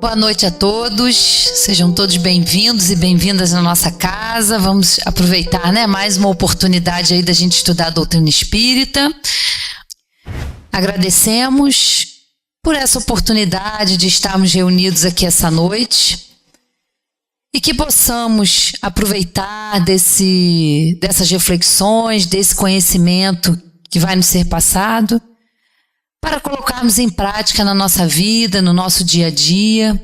Boa noite a todos, sejam todos bem-vindos e bem-vindas na nossa casa. Vamos aproveitar, mais uma oportunidade aí da gente estudar a doutrina espírita. Agradecemos por essa oportunidade de estarmos reunidos aqui essa noite e que possamos aproveitar dessas reflexões, desse conhecimento que vai nos ser passado, para colocarmos em prática na nossa vida, no nosso dia a dia,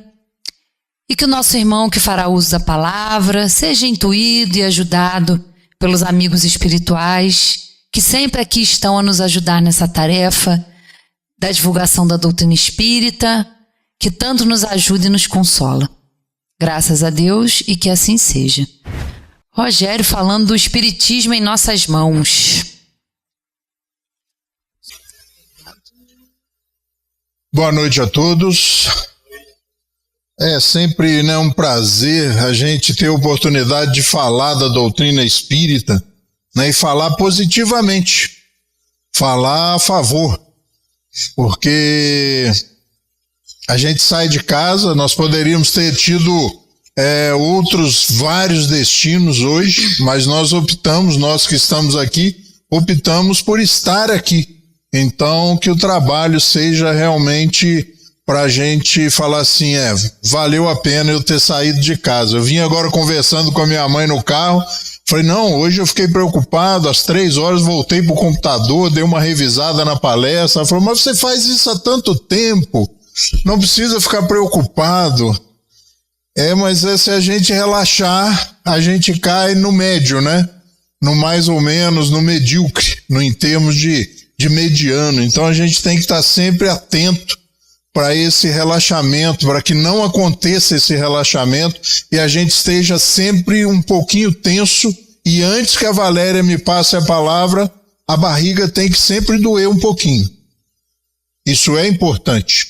e que o nosso irmão que fará uso da palavra seja intuído e ajudado pelos amigos espirituais que sempre aqui estão a nos ajudar nessa tarefa da divulgação da doutrina espírita, que tanto nos ajuda e nos consola. Graças a Deus e que assim seja. Rogério falando do espiritismo em nossas mãos. Boa noite a todos. É sempre um prazer a gente ter a oportunidade de falar da doutrina espírita, e falar positivamente, falar a favor, porque a gente sai de casa, nós poderíamos ter tido outros vários destinos hoje, mas nós que estamos aqui, optamos por estar aqui. Então, que o trabalho seja realmente para a gente falar assim, valeu a pena eu ter saído de casa. Eu vim agora conversando com a minha mãe no carro, falei, não, hoje eu fiquei preocupado, às 3 horas voltei pro computador, dei uma revisada na palestra. Ela falou, mas você faz isso há tanto tempo, não precisa ficar preocupado. Mas se a gente relaxar, a gente cai no médio, no mais ou menos, no medíocre, em termos de mediano. Então a gente tem que estar sempre atento para esse relaxamento, para que não aconteça esse relaxamento e a gente esteja sempre um pouquinho tenso. E antes que a Valéria me passe a palavra, a barriga tem que sempre doer um pouquinho. Isso é importante,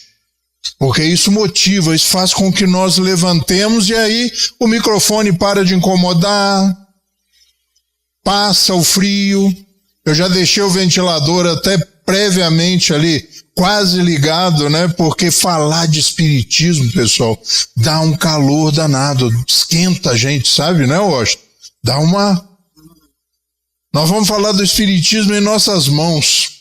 porque isso motiva, isso faz com que nós levantemos e aí o microfone para de incomodar, passa o frio. Eu já deixei o ventilador até previamente ali, quase ligado, porque falar de espiritismo, pessoal, dá um calor danado, esquenta a gente, sabe, Washington? Nós vamos falar do espiritismo em nossas mãos.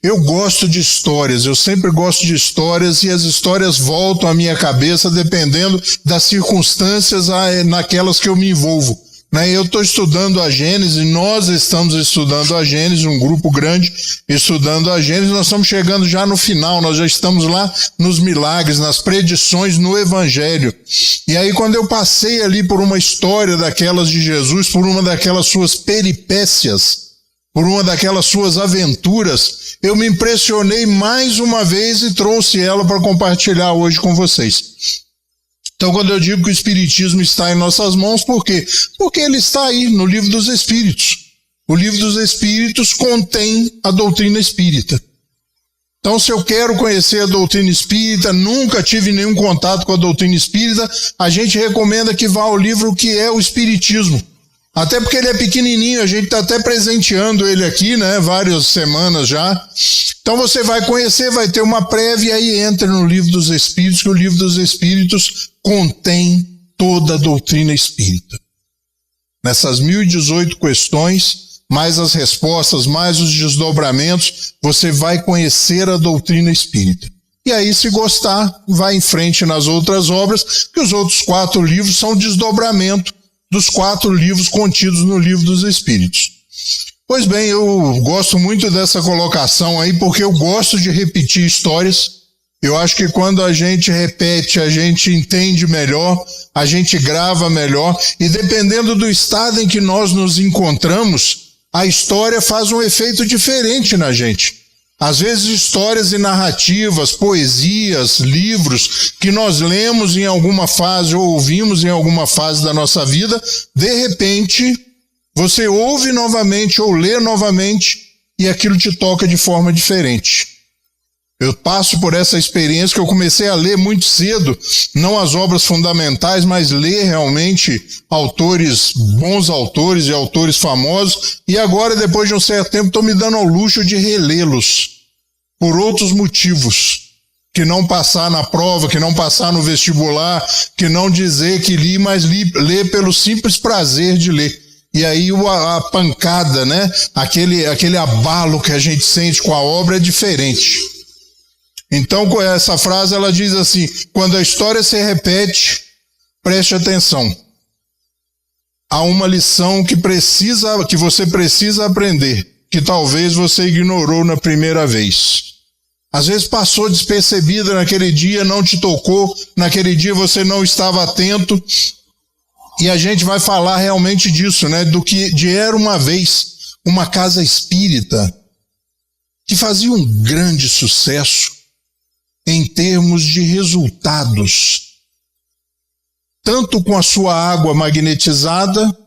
Eu gosto de histórias, eu sempre gosto de histórias e as histórias voltam à minha cabeça dependendo das circunstâncias naquelas que eu me envolvo. Eu estou estudando a Gênese, nós estamos estudando a Gênese, um grupo grande estudando a Gênese, nós estamos chegando já no final, nós já estamos lá nos milagres, nas predições no Evangelho. E aí quando eu passei ali por uma história daquelas de Jesus, por uma daquelas suas peripécias, por uma daquelas suas aventuras, eu me impressionei mais uma vez e trouxe ela para compartilhar hoje com vocês. Então, quando eu digo que o Espiritismo está em nossas mãos, por quê? Porque ele está aí, no Livro dos Espíritos. O Livro dos Espíritos contém a doutrina espírita. Então, se eu quero conhecer a doutrina espírita, nunca tive nenhum contato com a doutrina espírita, a gente recomenda que vá ao livro que é o Espiritismo. Até porque ele é pequenininho, a gente está até presenteando ele aqui, várias semanas já. Então você vai conhecer, vai ter uma prévia e aí entra no Livro dos Espíritos, que o Livro dos Espíritos contém toda a doutrina espírita. Nessas 1018 questões, mais as respostas, mais os desdobramentos, você vai conhecer a doutrina espírita. E aí, se gostar, vai em frente nas outras obras, que os outros 4 livros são desdobramento dos 4 livros contidos no Livro dos Espíritos. Pois bem, eu gosto muito dessa colocação aí, porque eu gosto de repetir histórias. Eu acho que quando a gente repete, a gente entende melhor, a gente grava melhor, e dependendo do estado em que nós nos encontramos, a história faz um efeito diferente na gente. Às vezes histórias e narrativas, poesias, livros que nós lemos em alguma fase ou ouvimos em alguma fase da nossa vida, de repente você ouve novamente ou lê novamente e aquilo te toca de forma diferente. Eu passo por essa experiência que eu comecei a ler muito cedo, não as obras fundamentais, mas ler realmente autores, bons autores e autores famosos, e agora, depois de um certo tempo, estou me dando ao luxo de relê-los, por outros motivos. que não passar na prova, que não passar no vestibular, que não dizer que li, mas lê pelo simples prazer de ler. E aí a pancada, né? Aquele abalo que a gente sente com a obra é diferente. Então, essa frase, ela diz assim: quando a história se repete, preste atenção. Há uma lição que você precisa aprender, que talvez você ignorou na primeira vez. Às vezes passou despercebida naquele dia, não te tocou, naquele dia você não estava atento. E a gente vai falar realmente disso, né? Era uma vez uma casa espírita que fazia um grande sucesso em termos de resultados, tanto com a sua água magnetizada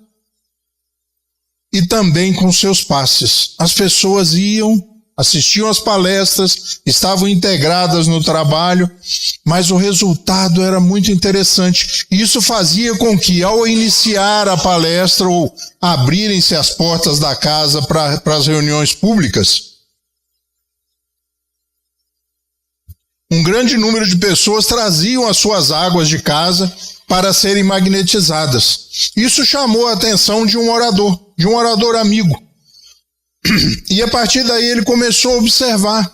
e também com seus passes. As pessoas iam, assistiam às palestras, estavam integradas no trabalho, mas o resultado era muito interessante. Isso fazia com que, ao iniciar a palestra ou abrirem-se as portas da casa para as reuniões públicas, um grande número de pessoas traziam as suas águas de casa para serem magnetizadas. Isso chamou a atenção de um orador amigo. E a partir daí ele começou a observar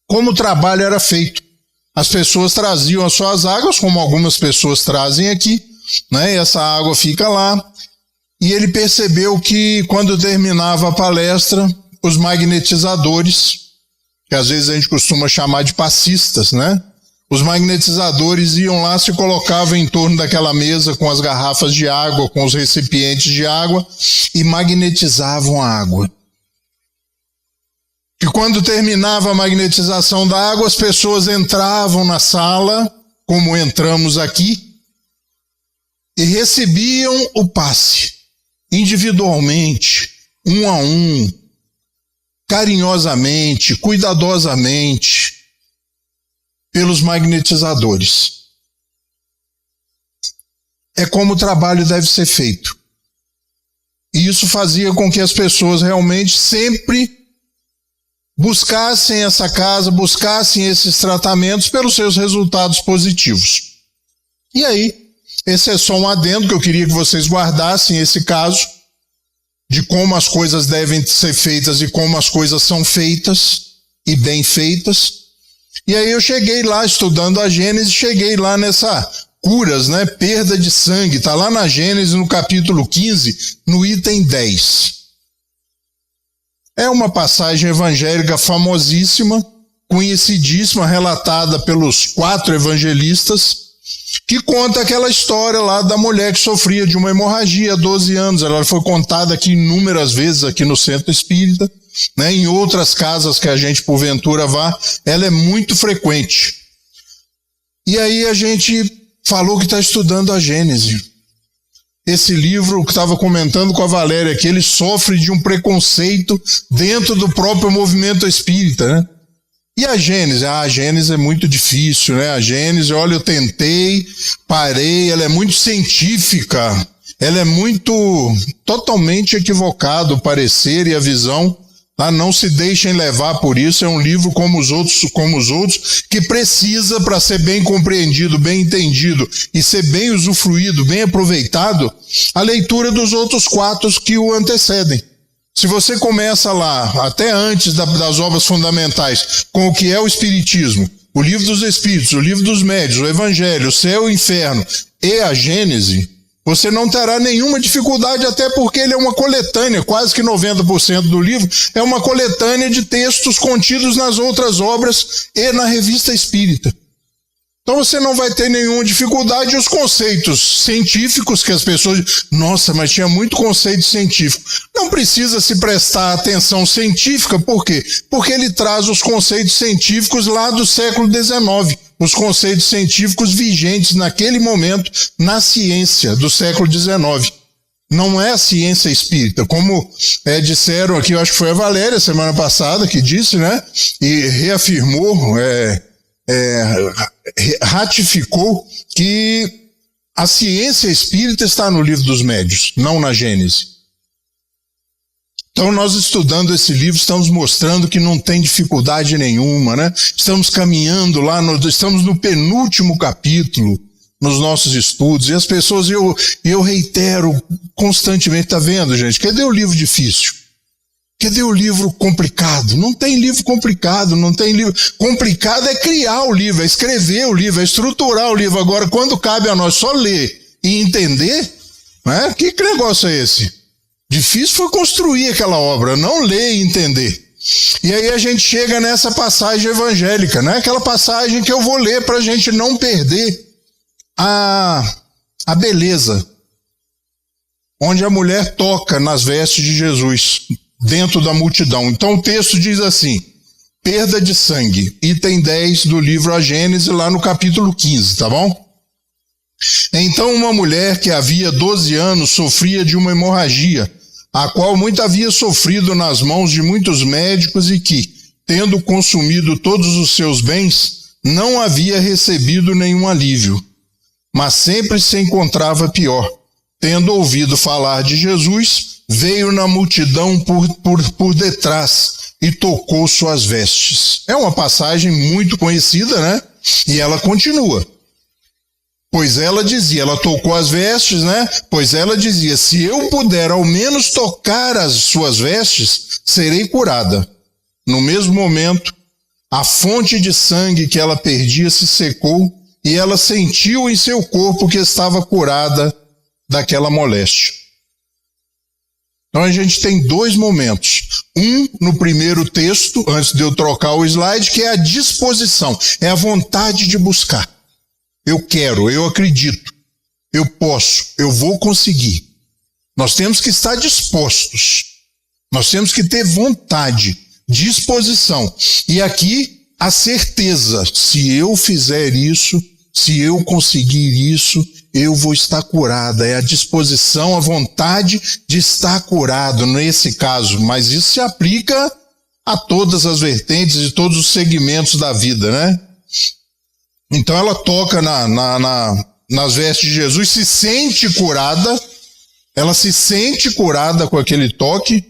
como o trabalho era feito. As pessoas traziam as suas águas, como algumas pessoas trazem aqui, né? E essa água fica lá. E ele percebeu que quando terminava a palestra, os magnetizadores, que às vezes a gente costuma chamar de passistas, né? Os magnetizadores iam lá, se colocavam em torno daquela mesa com as garrafas de água, com os recipientes de água e magnetizavam a água. E quando terminava a magnetização da água, as pessoas entravam na sala, como entramos aqui, e recebiam o passe, individualmente, um a um, carinhosamente, cuidadosamente, pelos magnetizadores. É como o trabalho deve ser feito. E isso fazia com que as pessoas realmente sempre buscassem essa casa, buscassem esses tratamentos pelos seus resultados positivos. E aí, esse é só um adendo que eu queria que vocês guardassem esse caso, de como as coisas devem ser feitas e como as coisas são feitas, e bem feitas. E aí eu cheguei lá, estudando a Gênesis, cheguei lá nessa curas, né, perda de sangue, está lá na Gênesis, no capítulo 15, no item 10. É uma passagem evangélica famosíssima, conhecidíssima, relatada pelos 4 evangelistas, que conta aquela história lá da mulher que sofria de uma hemorragia há 12 anos. Ela foi contada aqui inúmeras vezes aqui no Centro Espírita, né? Em outras casas que a gente porventura vá, ela é muito frequente. E aí a gente falou que está estudando a Gênesis. Esse livro que estava comentando com a Valéria, que ele sofre de um preconceito dentro do próprio movimento espírita, né? E a Gênesis? A Gênesis é muito difícil, né? A Gênesis, olha, eu tentei, parei, ela é muito científica, ela é totalmente equivocada o parecer e a visão. Tá? Não se deixem levar por isso, é um livro como os outros, que precisa, para ser bem compreendido, bem entendido e ser bem usufruído, bem aproveitado, a leitura dos outros 4 que o antecedem. Se você começa lá, até antes das obras fundamentais, com o que é o Espiritismo, o Livro dos Espíritos, o Livro dos Médiuns, o Evangelho, o Céu e o Inferno e a Gênese, você não terá nenhuma dificuldade, até porque ele é uma coletânea, quase que 90% do livro é uma coletânea de textos contidos nas outras obras e na Revista Espírita. Então você não vai ter nenhuma dificuldade. E os conceitos científicos que as pessoas dizem, nossa, mas tinha muito conceito científico. Não precisa se prestar atenção científica, por quê? Porque ele traz os conceitos científicos lá do século XIX. Os conceitos científicos vigentes naquele momento na ciência do século XIX. Não é a ciência espírita, como disseram aqui, eu acho que foi a Valéria semana passada que disse, né? E reafirmou, ratificou que a ciência espírita está no Livro dos Médiuns, não na Gênese. Então nós estudando esse livro, estamos mostrando que não tem dificuldade nenhuma, né? Estamos caminhando lá, estamos no penúltimo capítulo nos nossos estudos, e as pessoas, eu reitero constantemente, tá vendo, gente? Cadê o livro difícil? Cadê o livro complicado? Não tem livro complicado, não tem livro. Complicado é criar o livro, é escrever o livro, é estruturar o livro. Agora, quando cabe a nós só ler e entender, né? Que negócio é esse? Difícil foi construir aquela obra, não ler e entender. E aí a gente chega nessa passagem evangélica, né? Aquela passagem que eu vou ler para a gente não perder a beleza, onde a mulher toca nas vestes de Jesus, dentro da multidão. Então o texto diz assim, perda de sangue, item 10 do livro A Gênese, lá no capítulo 15, tá bom? Então uma mulher que havia 12 anos sofria de uma hemorragia, a qual muito havia sofrido nas mãos de muitos médicos e que, tendo consumido todos os seus bens, não havia recebido nenhum alívio, mas sempre se encontrava pior. Tendo ouvido falar de Jesus, veio na multidão por detrás e tocou suas vestes. É uma passagem muito conhecida, né? E ela continua. Pois ela dizia, ela tocou as vestes, né? Pois ela dizia, se eu puder ao menos tocar as suas vestes, serei curada. No mesmo momento, a fonte de sangue que ela perdia se secou e ela sentiu em seu corpo que estava curada daquela moléstia. Então a gente tem dois momentos. Um, no primeiro texto, antes de eu trocar o slide, que é a disposição, é a vontade de buscar. Eu quero, eu acredito, eu posso, eu vou conseguir. Nós temos que estar dispostos. Nós temos que ter vontade, disposição. E aqui a certeza, se eu fizer isso, se eu conseguir isso, eu vou estar curada. É a disposição, a vontade de estar curado nesse caso. Mas isso se aplica a todas as vertentes e todos os segmentos da vida, né? Então ela toca nas vestes de Jesus, se sente curada, ela se sente curada com aquele toque,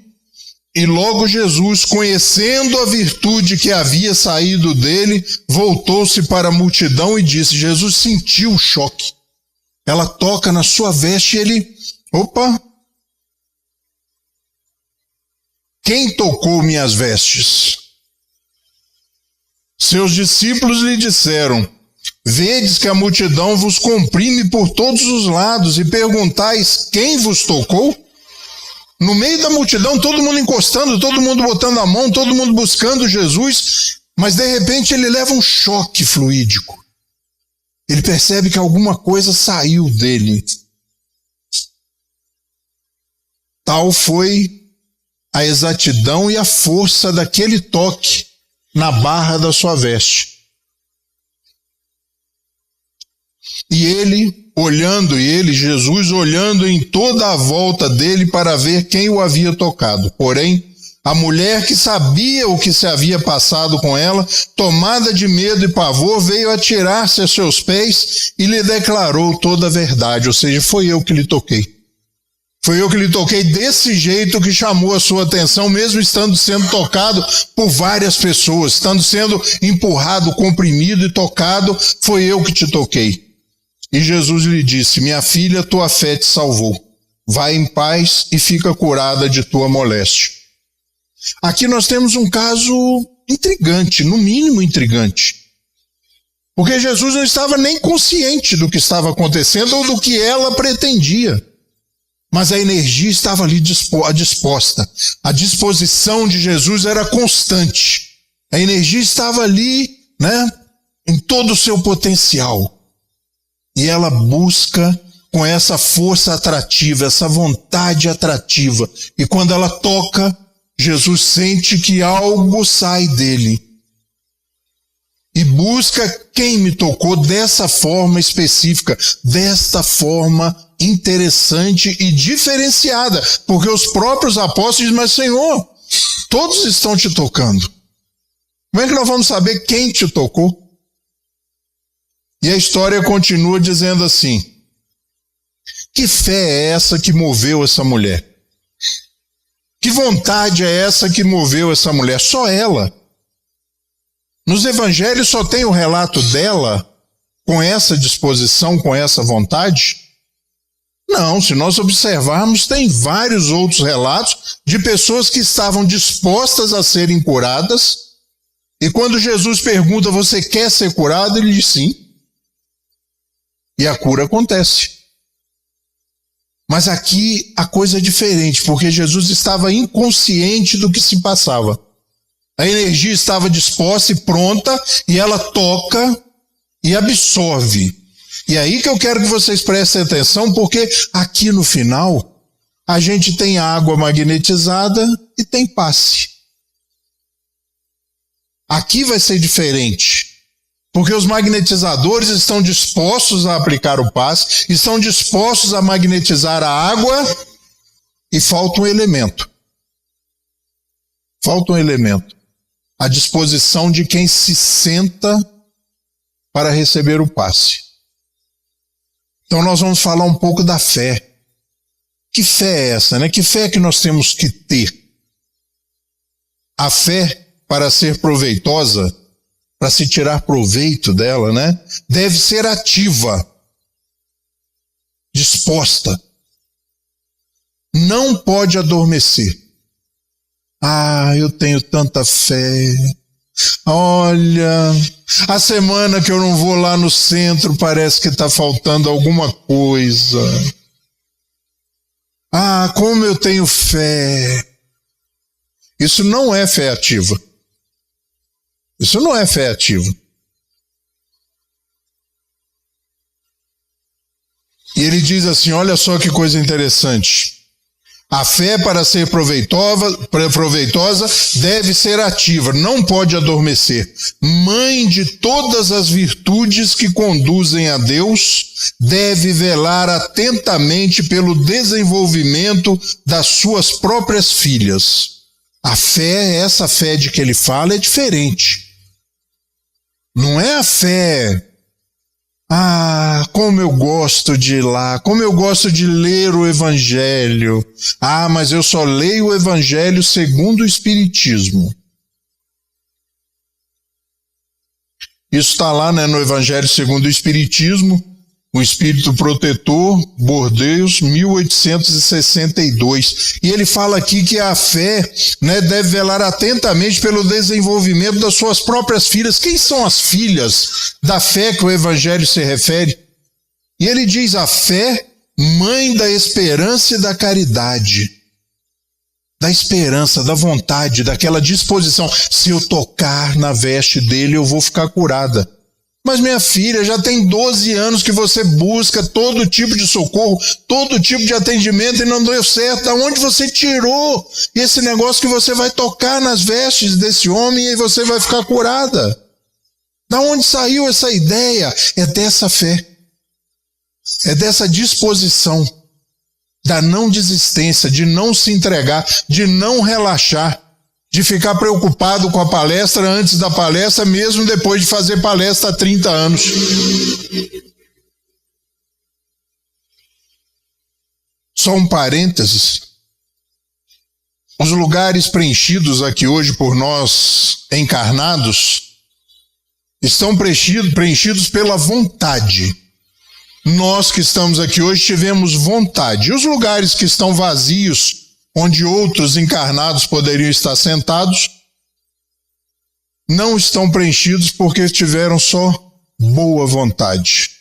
e logo Jesus, conhecendo a virtude que havia saído dele, voltou-se para a multidão e disse, Jesus sentiu o choque. Ela toca na sua veste e ele, opa, quem tocou minhas vestes? Seus discípulos lhe disseram, vedes que a multidão vos comprime por todos os lados e perguntais quem vos tocou? No meio da multidão, todo mundo encostando, todo mundo botando a mão, todo mundo buscando Jesus, mas de repente ele leva um choque fluídico. Ele percebe que alguma coisa saiu dele. Tal foi a exatidão e a força daquele toque na barra da sua veste. E Jesus, olhando em toda a volta dele para ver quem o havia tocado. Porém, a mulher que sabia o que se havia passado com ela, tomada de medo e pavor, veio atirar-se a seus pés e lhe declarou toda a verdade. Ou seja, foi eu que lhe toquei. Foi eu que lhe toquei desse jeito que chamou a sua atenção, mesmo estando sendo tocado por várias pessoas, estando sendo empurrado, comprimido e tocado, foi eu que te toquei. E Jesus lhe disse, minha filha, tua fé te salvou. Vai em paz e fica curada de tua moléstia. Aqui nós temos um caso intrigante, no mínimo intrigante. Porque Jesus não estava nem consciente do que estava acontecendo ou do que ela pretendia. Mas a energia estava ali disposta. A disposição de Jesus era constante. A energia estava ali, né, em todo o seu potencial. E ela busca com essa força atrativa, essa vontade atrativa. E quando ela toca, Jesus sente que algo sai dele. E busca quem me tocou dessa forma específica, desta forma interessante e diferenciada. Porque os próprios apóstolos dizem, mas Senhor, todos estão te tocando. Como é que nós vamos saber quem te tocou? E a história continua dizendo assim, que fé é essa que moveu essa mulher? Que vontade é essa que moveu essa mulher? Só ela. Nos evangelhos só tem o relato dela com essa disposição, com essa vontade? Não, se nós observarmos, tem vários outros relatos de pessoas que estavam dispostas a serem curadas, e quando Jesus pergunta, você quer ser curado? Ele diz sim. E a cura acontece. Mas aqui a coisa é diferente, porque Jesus estava inconsciente do que se passava. A energia estava disposta e pronta, e ela toca e absorve. E aí que eu quero que vocês prestem atenção, porque aqui no final, a gente tem água magnetizada e tem passe. Aqui vai ser diferente, porque os magnetizadores estão dispostos a aplicar o passe, estão dispostos a magnetizar a água, e falta um elemento. Falta um elemento. A disposição de quem se senta para receber o passe. Então nós vamos falar um pouco da fé. Que fé é essa, né? Que fé é que nós temos que ter? A fé, para ser proveitosa, para se tirar proveito dela, né? Deve ser ativa, disposta. Não pode adormecer. Ah, eu tenho tanta fé. Olha, a semana que eu não vou lá no centro parece que está faltando alguma coisa. Ah, como eu tenho fé. Isso não é fé ativa. Isso não é fé ativa. E ele diz assim, olha só que coisa interessante. A fé, para ser proveitosa, deve ser ativa, não pode adormecer. Mãe de todas as virtudes que conduzem a Deus, deve velar atentamente pelo desenvolvimento das suas próprias filhas. A fé, essa fé de que ele fala, é diferente. Não é a fé... Ah, como eu gosto de ir lá, como eu gosto de ler o Evangelho. Ah, mas eu só leio o Evangelho segundo o Espiritismo. Isso está lá, né, no Evangelho segundo o Espiritismo, o Espírito Protetor, Bordeaux, 1862. E ele fala aqui que a fé, né, deve velar atentamente pelo desenvolvimento das suas próprias filhas. Quem são as filhas da fé que o Evangelho se refere? E ele diz a fé, mãe da esperança e da caridade. Da esperança, da vontade, daquela disposição. Se eu tocar na veste dele, eu vou ficar curada. Mas minha filha, já tem 12 anos que você busca todo tipo de socorro, todo tipo de atendimento e não deu certo. Da onde você tirou esse negócio que você vai tocar nas vestes desse homem e você vai ficar curada? Da onde saiu essa ideia? É dessa fé. É dessa disposição, da não desistência, de não se entregar, de não relaxar, de ficar preocupado com a palestra antes da palestra, mesmo depois de fazer palestra há 30 anos. Só um parênteses. Os lugares preenchidos aqui hoje por nós encarnados estão preenchidos pela vontade. Nós que estamos aqui hoje tivemos vontade. E os lugares que estão vazios, onde outros encarnados poderiam estar sentados, não estão preenchidos porque tiveram só boa vontade.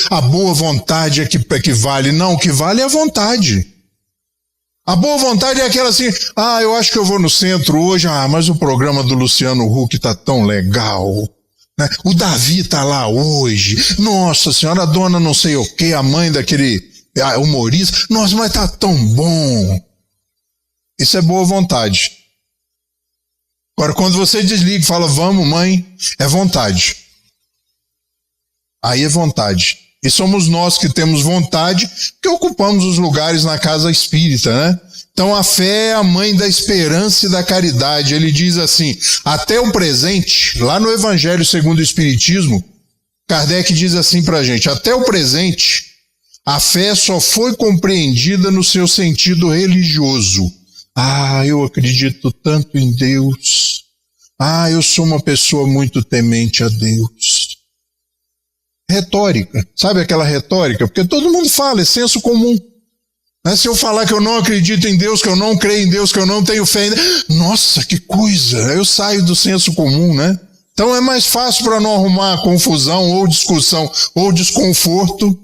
A boa vontade é que vale. Não, o que vale é a vontade. A boa vontade é aquela assim, ah, eu acho que eu vou no centro hoje, ah, mas o programa do Luciano Huck tá tão legal. Né? O Davi tá lá hoje. Nossa senhora, a dona não sei o quê, a mãe daquele... humorista, nossa, mas tá tão bom. Isso é boa vontade. Agora, quando você desliga e fala, vamos, mãe, é vontade. Aí é vontade. E somos nós que temos vontade que ocupamos os lugares na casa espírita, né? Então a fé é a mãe da esperança e da caridade. Ele diz assim, até o presente, lá no Evangelho segundo o Espiritismo, Kardec diz assim pra gente, até o presente, a fé só foi compreendida no seu sentido religioso, eu acredito tanto em Deus. Eu sou uma pessoa muito temente a Deus. Retórica, sabe aquela retórica? Porque todo mundo fala, é senso comum. Se eu falar que eu não acredito em Deus, que eu não creio em Deus, que eu não tenho fé em Deus, nossa, que coisa, eu saio do senso comum, né? Então é mais fácil para não arrumar confusão ou discussão ou desconforto.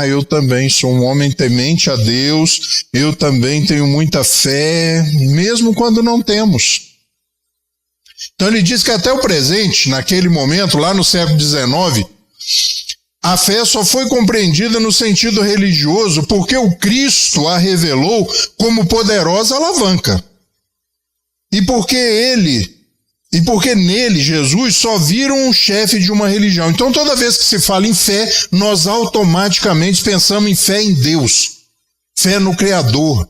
Eu também sou um homem temente a Deus, eu também tenho muita fé, mesmo quando não temos. Então ele diz que até o presente, naquele momento, lá no século XIX, a fé só foi compreendida no sentido religioso porque o Cristo a revelou como poderosa alavanca. E porque nele, Jesus, só viram um chefe de uma religião. Então toda vez que se fala em fé, nós automaticamente pensamos em fé em Deus, fé no Criador,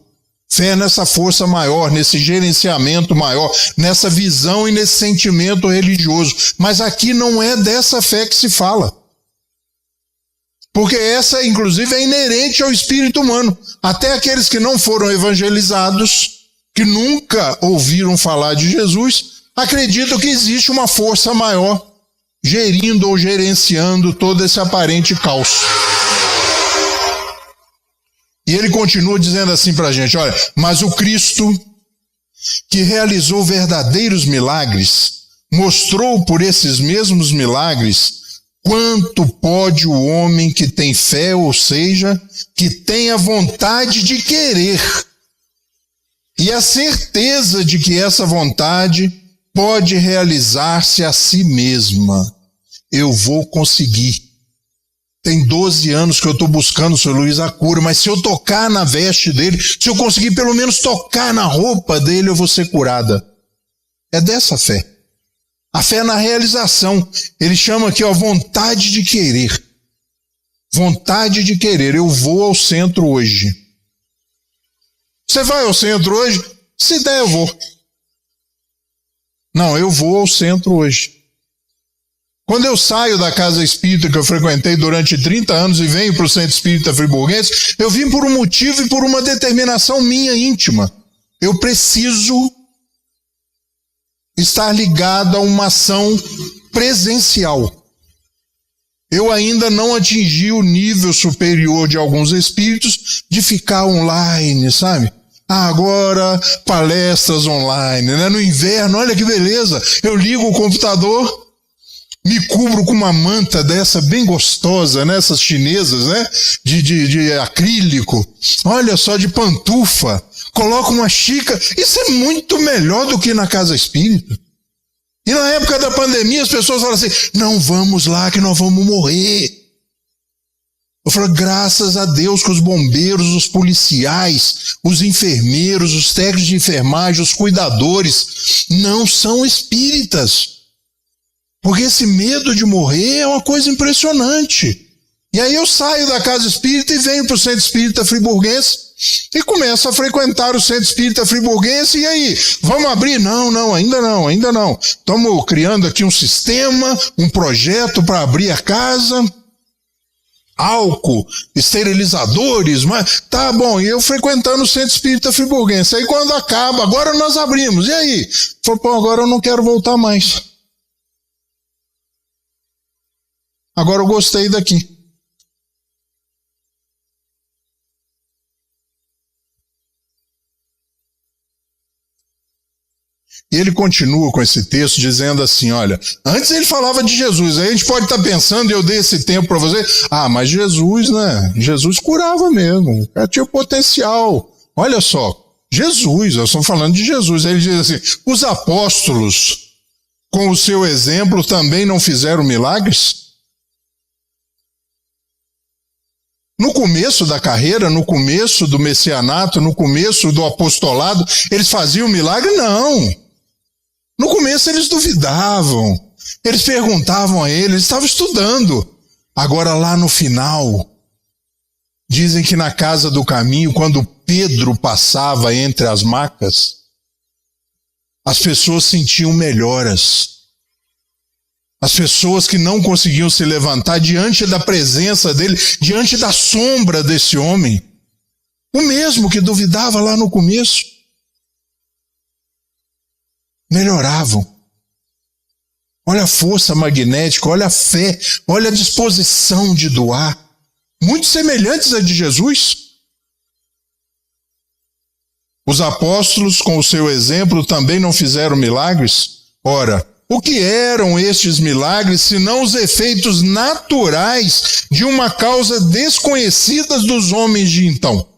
fé nessa força maior, nesse gerenciamento maior, nessa visão e nesse sentimento religioso. Mas aqui não é dessa fé que se fala. Porque essa, inclusive, é inerente ao espírito humano. Até aqueles que não foram evangelizados, que nunca ouviram falar de Jesus, acreditam que existe uma força maior gerindo ou gerenciando todo esse aparente caos. E ele continua dizendo assim para a gente, olha, mas o Cristo, que realizou verdadeiros milagres, mostrou por esses mesmos milagres quanto pode o homem que tem fé, ou seja, que tem a vontade de querer, e a certeza de que essa vontade pode realizar-se a si mesma. Eu vou conseguir. Tem 12 anos que eu estou buscando o Sr. Luiz a cura, mas se eu tocar na veste dele, se eu conseguir pelo menos tocar na roupa dele, eu vou ser curada. É dessa fé. A fé na realização. Ele chama aqui, vontade de querer. Vontade de querer. Eu vou ao centro hoje. Você vai ao centro hoje? Se der, eu vou. Não, eu vou ao centro hoje. Quando eu saio da casa espírita que eu frequentei durante 30 anos e venho para o Centro Espírita Friburguense, eu vim por um motivo e por uma determinação minha íntima. Eu preciso estar ligado a uma ação presencial. Eu ainda não atingi o nível superior de alguns espíritos de ficar online, sabe? Agora palestras online, né? No inverno, olha que beleza, eu ligo o computador, me cubro com uma manta dessa bem gostosa, né? Essas chinesas, né? De acrílico, olha só, de pantufa, coloco uma xícara, isso é muito melhor do que na casa espírita. E na época da pandemia as pessoas falam assim, não vamos lá que nós vamos morrer. Eu falo, graças a Deus que os bombeiros, os policiais, os enfermeiros, os técnicos de enfermagem, os cuidadores, não são espíritas. Porque esse medo de morrer é uma coisa impressionante. E aí eu saio da casa espírita e venho para o Centro Espírita Friburguense e começo a frequentar o Centro Espírita Friburguense. E aí, vamos abrir? Não, ainda não. Estamos criando aqui um sistema, um projeto para abrir a casa. Álcool, esterilizadores, mas tá bom, e eu frequentando o Centro Espírita Friburguense. Aí quando acaba, agora nós abrimos, e aí? Falei, agora eu não quero voltar mais. Agora eu gostei daqui. E ele continua com esse texto dizendo assim, olha, antes ele falava de Jesus, aí a gente pode estar pensando, e eu dei esse tempo para você, mas Jesus, né, Jesus curava mesmo, o cara tinha potencial, olha só, Jesus, nós estamos falando de Jesus, aí ele diz assim, os apóstolos, com o seu exemplo, também não fizeram milagres? No começo da carreira, no começo do messianato, no começo do apostolado, eles faziam milagre? Não. No começo eles duvidavam, eles perguntavam a ele, eles estavam estudando. Agora lá no final, dizem que na casa do caminho, quando Pedro passava entre as macas, as pessoas sentiam melhoras. As pessoas que não conseguiam se levantar diante da presença dele, diante da sombra desse homem, o mesmo que duvidava lá no começo, melhoravam. Olha a força magnética, olha a fé, olha a disposição de doar. Muito semelhantes à de Jesus. Os apóstolos, com o seu exemplo, também não fizeram milagres? Ora, o que eram estes milagres, senão os efeitos naturais de uma causa desconhecida dos homens de então?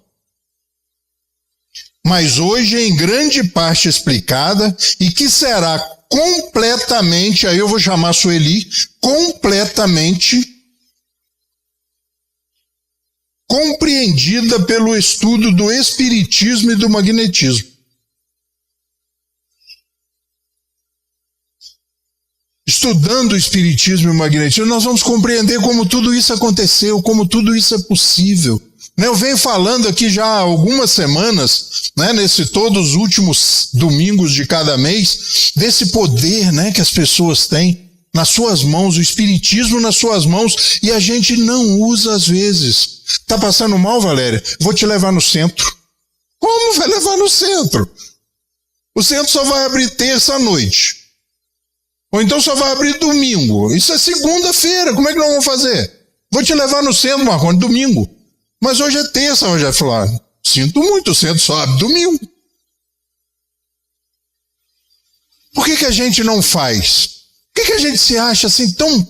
Mas hoje em grande parte explicada e que será completamente, aí eu vou chamar Sueli, completamente compreendida pelo estudo do espiritismo e do magnetismo. Estudando o espiritismo e o magnetismo, nós vamos compreender como tudo isso aconteceu, como tudo isso é possível. Eu venho falando aqui já há algumas semanas, todos os últimos domingos de cada mês, desse poder, que as pessoas têm nas suas mãos, o espiritismo nas suas mãos, e a gente não usa às vezes. Tá passando mal, Valéria? Vou te levar no centro. Como vai levar no centro? O centro só vai abrir terça-noite. Ou então só vai abrir domingo. Isso é segunda-feira, como é que nós vamos fazer? Vou te levar no centro, Marconi, domingo. Mas hoje é terça, hoje vai falar. Sinto muito, o centro só abre domingo. Por que a gente não faz? Por que a gente se acha assim tão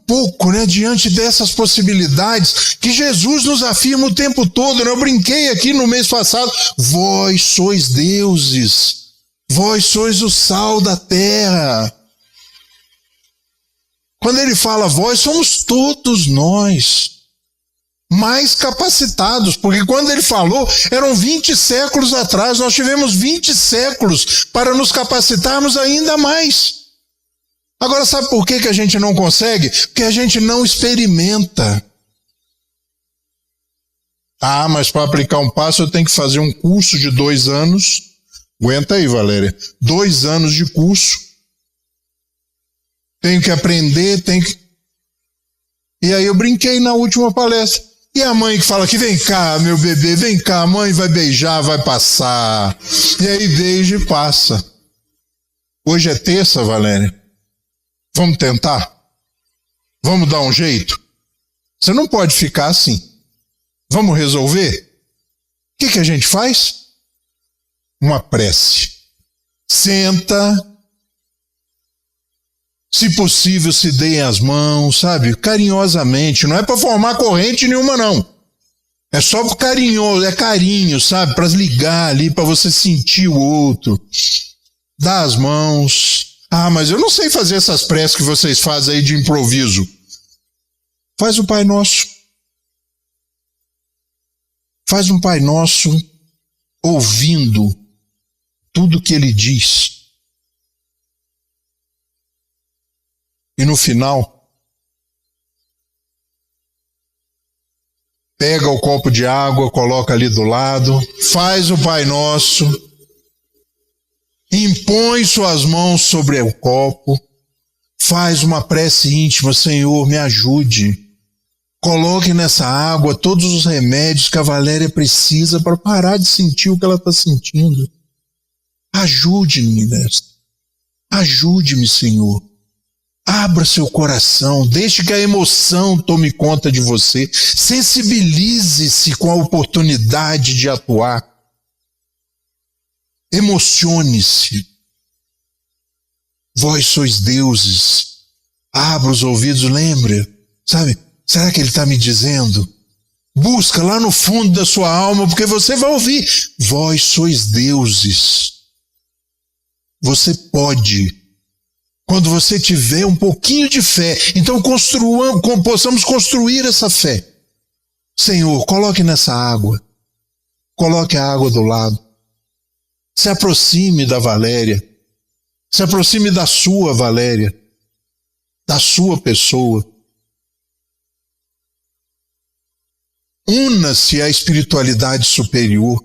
pouco, diante dessas possibilidades que Jesus nos afirma o tempo todo? Eu brinquei aqui no mês passado. Vós sois deuses. Vós sois o sal da terra. Quando ele fala vós, somos todos nós mais capacitados, porque quando ele falou, eram 20 séculos atrás, nós tivemos 20 séculos para nos capacitarmos ainda mais. Agora, sabe por que a gente não consegue? Porque a gente não experimenta. Mas para aplicar um passo eu tenho que fazer um curso de 2 anos. Aguenta aí, Valéria. 2 anos de curso. Tenho que aprender, E aí eu brinquei na última palestra. E a mãe que fala que vem cá, meu bebê, vem cá, a mãe vai beijar, vai passar. E aí beija e passa. Hoje é terça, Valéria. Vamos tentar? Vamos dar um jeito? Você não pode ficar assim. Vamos resolver? O que a gente faz? Uma prece. Senta. Se possível, se deem as mãos, sabe? Carinhosamente. Não é para formar corrente nenhuma, não. É só por carinho, é carinho, sabe? Para ligar ali, para você sentir o outro. Dá as mãos. Mas eu não sei fazer essas preces que vocês fazem aí de improviso. Faz o Pai Nosso. Faz um Pai Nosso ouvindo tudo que ele diz. E no final, pega o copo de água, coloca ali do lado, faz o Pai Nosso, impõe suas mãos sobre o copo, faz uma prece íntima: Senhor, me ajude. Coloque nessa água todos os remédios que a Valéria precisa para parar de sentir o que ela está sentindo. Ajude-me nessa. Ajude-me, Senhor. Abra seu coração, deixe que a emoção tome conta de você. Sensibilize-se com a oportunidade de atuar. Emocione-se. Vós sois deuses. Abra os ouvidos, lembre. Sabe, será que ele está me dizendo? Busca lá no fundo da sua alma, porque você vai ouvir. Vós sois deuses. Você pode. Quando você tiver um pouquinho de fé, então possamos construir essa fé. Senhor, coloque nessa água. Coloque a água do lado. Se aproxime da Valéria. Se aproxime da sua Valéria. Da sua pessoa. Una-se à espiritualidade superior.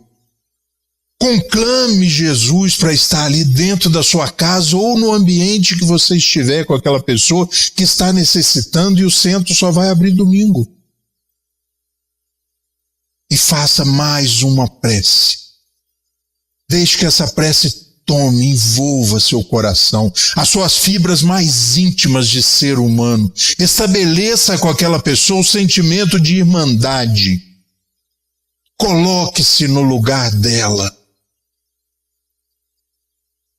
Conclame Jesus para estar ali dentro da sua casa ou no ambiente que você estiver com aquela pessoa que está necessitando, e o centro só vai abrir domingo. E faça mais uma prece. Deixe que essa prece tome, envolva seu coração, as suas fibras mais íntimas de ser humano. Estabeleça com aquela pessoa o sentimento de irmandade. Coloque-se no lugar dela.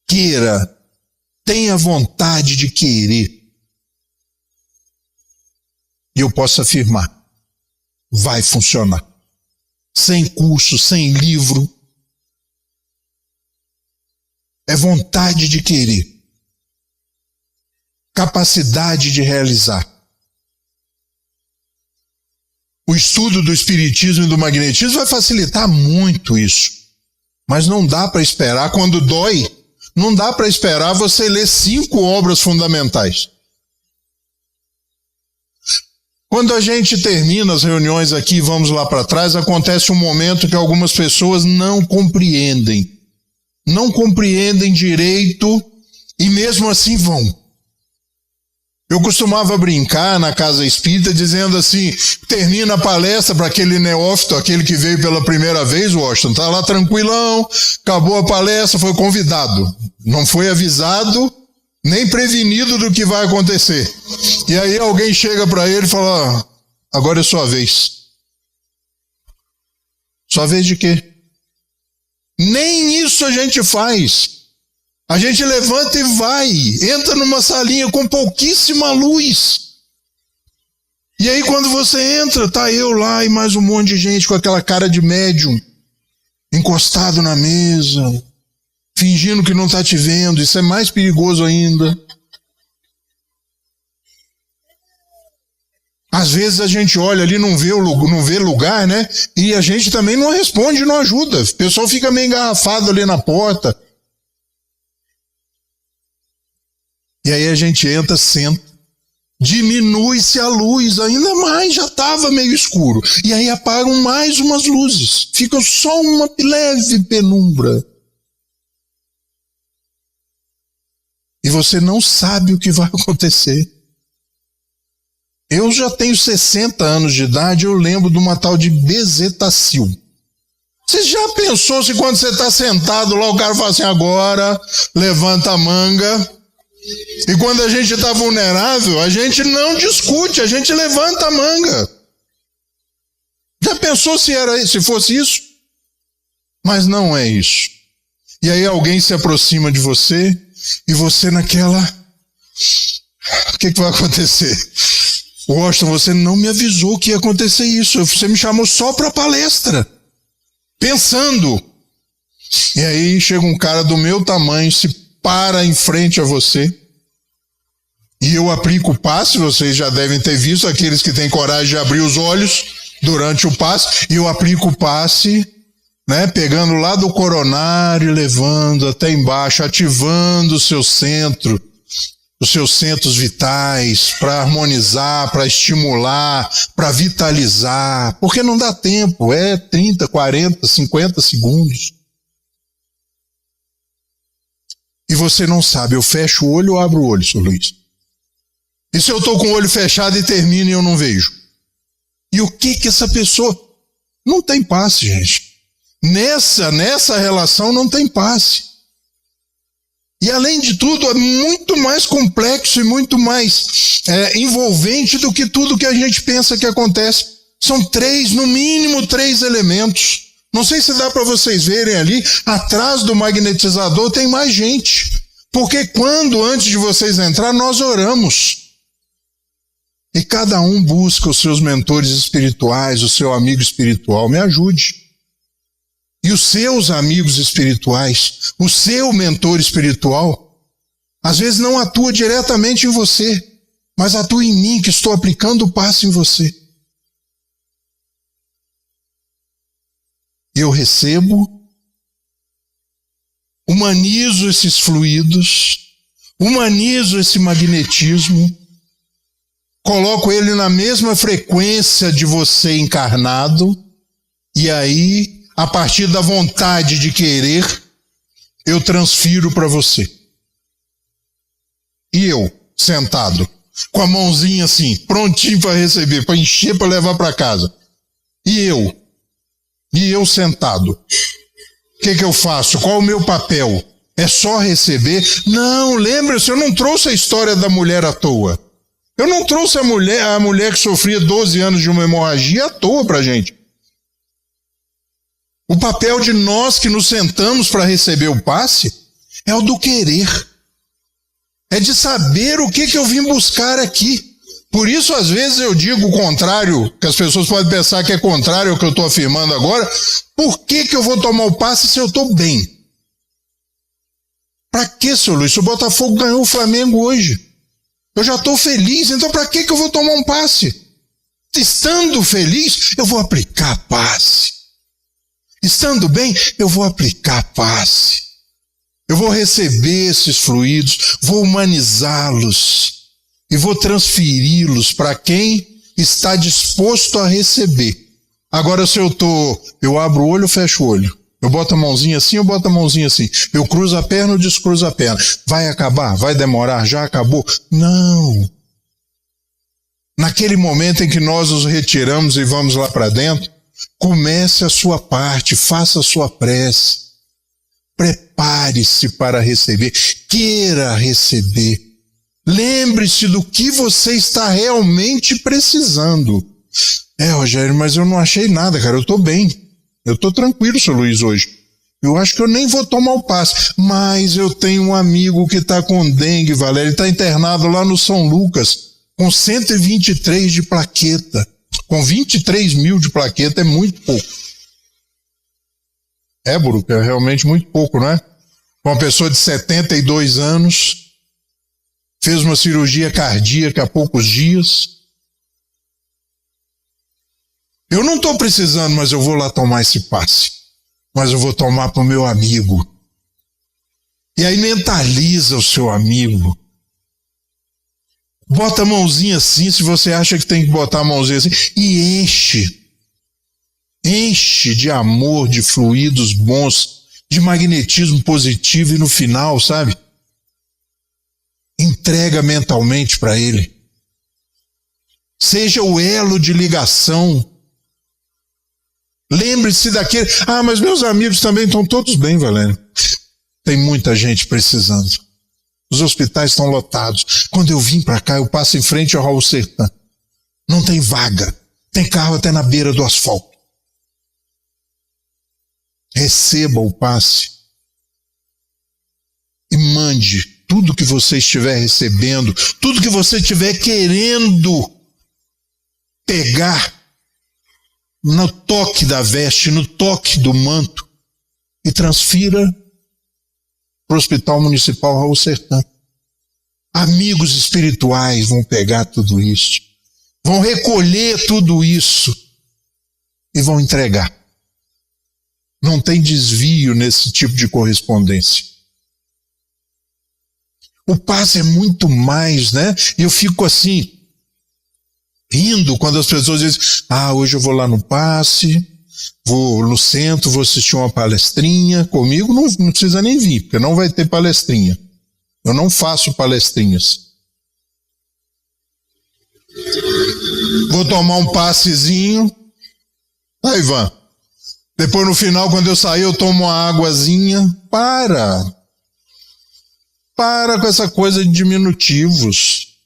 Queira, tenha vontade de querer. E eu posso afirmar, vai funcionar. Sem curso, sem livro. É vontade de querer. Capacidade de realizar. O estudo do espiritismo e do magnetismo vai facilitar muito isso. Mas não dá para esperar, quando dói, não dá para esperar você ler 5 obras fundamentais. Quando a gente termina as reuniões aqui, vamos lá para trás, acontece um momento que algumas pessoas não compreendem direito e mesmo assim vão. Eu costumava brincar na casa espírita dizendo assim, termina a palestra para aquele neófito, aquele que veio pela primeira vez, Washington, tá lá tranquilão, acabou a palestra, foi convidado, não foi avisado nem prevenido do que vai acontecer. E aí alguém chega para ele e fala, agora é sua vez. Sua vez de quê? Nem isso a gente faz. A gente levanta e vai, entra numa salinha com pouquíssima luz. E aí quando você entra, tá eu lá e mais um monte de gente com aquela cara de médium, encostado na mesa, fingindo que não está te vendo. Isso é mais perigoso ainda. Às vezes a gente olha ali, não vê lugar, né? E a gente também não responde, não ajuda. O pessoal fica meio engarrafado ali na porta. E aí a gente entra, senta, diminui-se a luz ainda mais, já estava meio escuro. E aí apagam mais umas luzes. Fica só uma leve penumbra. E você não sabe o que vai acontecer. Eu já tenho 60 anos de idade, eu lembro de uma tal de bezetacil. Você já pensou se quando você está sentado lá, o cara fala assim, agora levanta a manga. E quando a gente está vulnerável, a gente não discute, a gente levanta a manga. Já pensou se fosse isso? Mas não é isso. E aí alguém se aproxima de você, e você naquela... O que vai acontecer? Washington, você não me avisou que ia acontecer isso. Você me chamou só para palestra. Pensando. E aí chega um cara do meu tamanho, se para em frente a você. E eu aplico o passe, vocês já devem ter visto, aqueles que têm coragem de abrir os olhos durante o passe. E eu aplico o passe, né, pegando lá do coronário, levando até embaixo, ativando o seu centro. Os seus centros vitais, para harmonizar, para estimular, para vitalizar, porque não dá tempo, é 30, 40, 50 segundos. E você não sabe, eu fecho o olho ou abro o olho, Sr. Luiz? E se eu estou com o olho fechado e termino e eu não vejo? E o que essa pessoa... Não tem passe, gente. Nessa relação não tem passe. E além de tudo, é muito mais complexo e muito mais envolvente do que tudo que a gente pensa que acontece. São no mínimo três elementos. Não sei se dá para vocês verem ali, atrás do magnetizador tem mais gente. Porque quando, antes de vocês entrar, nós oramos. E cada um busca os seus mentores espirituais, o seu amigo espiritual, me ajude. E os seus amigos espirituais, o seu mentor espiritual, às vezes não atua diretamente em você, mas atua em mim, que estou aplicando o passe em você. Eu recebo, humanizo esses fluidos, humanizo esse magnetismo, coloco ele na mesma frequência de você encarnado, e aí, a partir da vontade de querer, eu transfiro para você. E eu, sentado, com a mãozinha assim, prontinho para receber, para encher, para levar para casa. E eu sentado. O que eu faço? Qual é o meu papel? É só receber? Não, lembra-se, eu não trouxe a história da mulher à toa. Eu não trouxe a mulher que sofria 12 anos de uma hemorragia à toa pra gente. O papel de nós que nos sentamos para receber o passe é o do querer. É de saber o que eu vim buscar aqui. Por isso, às vezes, eu digo o contrário, que as pessoas podem pensar que é contrário ao que eu estou afirmando agora. Por que eu vou tomar o passe se eu estou bem? Para que, seu Luiz? Se o Botafogo ganhou o Flamengo hoje, eu já estou feliz, então para que eu vou tomar um passe? Estando feliz, eu vou aplicar passe. Estando bem, eu vou aplicar passe. Eu vou receber esses fluidos, vou humanizá-los e vou transferi-los para quem está disposto a receber. Agora, se eu abro o olho, eu fecho o olho. Eu boto a mãozinha assim, eu boto a mãozinha assim. Eu cruzo a perna, eu descruzo a perna. Vai acabar? Vai demorar? Já acabou? Não. Naquele momento em que nós nos retiramos e vamos lá para dentro, comece a sua parte, faça a sua prece. Prepare-se para receber. Queira receber. Lembre-se do que você está realmente precisando. Rogério, mas eu não achei nada, cara. Eu estou bem. Eu estou tranquilo, seu Luiz, hoje. Eu acho que eu nem vou tomar o passe. Mas eu tenho um amigo que está com dengue, Valério. Ele está internado lá no São Lucas, com 123 de plaqueta. Com 23 mil de plaqueta é muito pouco. Bruca, é realmente muito pouco, não é? Uma pessoa de 72 anos... fez uma cirurgia cardíaca há poucos dias. Eu não estou precisando, mas eu vou lá tomar esse passe. Mas eu vou tomar para o meu amigo. E aí mentaliza o seu amigo. Bota a mãozinha assim, se você acha que tem que botar a mãozinha assim. E enche. Enche de amor, de fluidos bons, de magnetismo positivo e no final, sabe? Entrega mentalmente para ele. Seja o elo de ligação. Lembre-se daquele... mas meus amigos também estão todos bem, Valério. Tem muita gente precisando. Os hospitais estão lotados. Quando eu vim para cá, eu passo em frente ao Raul Sertã. Não tem vaga. Tem carro até na beira do asfalto. Receba o passe. E mande tudo que você estiver recebendo, tudo que você estiver querendo pegar no toque da veste, no toque do manto, e transfira para o Hospital Municipal Raul Sertã. Amigos espirituais vão pegar tudo isso, vão recolher tudo isso e vão entregar. Não tem desvio nesse tipo de correspondência. O passe é muito mais, né? E eu fico assim, rindo quando as pessoas dizem, hoje eu vou lá no passe, vou no centro, vou assistir uma palestrinha. Comigo não precisa nem vir, porque não vai ter palestrinha. Eu não faço palestrinhas. Vou tomar um passezinho. Aí, Ivan. Depois no final, quando eu sair, eu tomo uma águazinha. Para com essa coisa de diminutivos.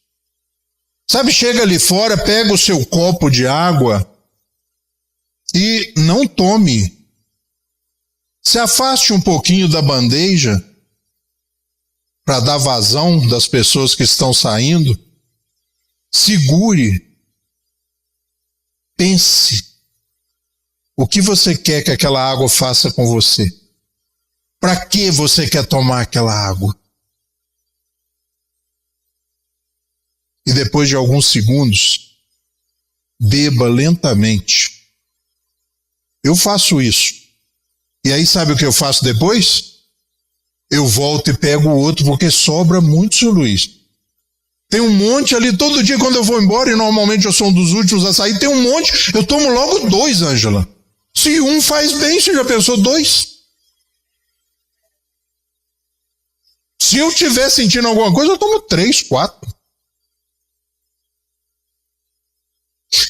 Sabe, chega ali fora, pega o seu copo de água e não tome. Se afaste um pouquinho da bandeja para dar vazão das pessoas que estão saindo. Segure. Pense. O que você quer que aquela água faça com você? Para que você quer tomar aquela água? E depois de alguns segundos, beba lentamente. Eu faço isso. E aí sabe o que eu faço depois? Eu volto e pego o outro, porque sobra muito, seu Luiz. Tem um monte ali, todo dia quando eu vou embora, e normalmente eu sou um dos últimos a sair, tem um monte, eu tomo logo 2, Ângela. Se um faz bem, você já pensou 2? Se eu estiver sentindo alguma coisa, eu tomo 3, 4.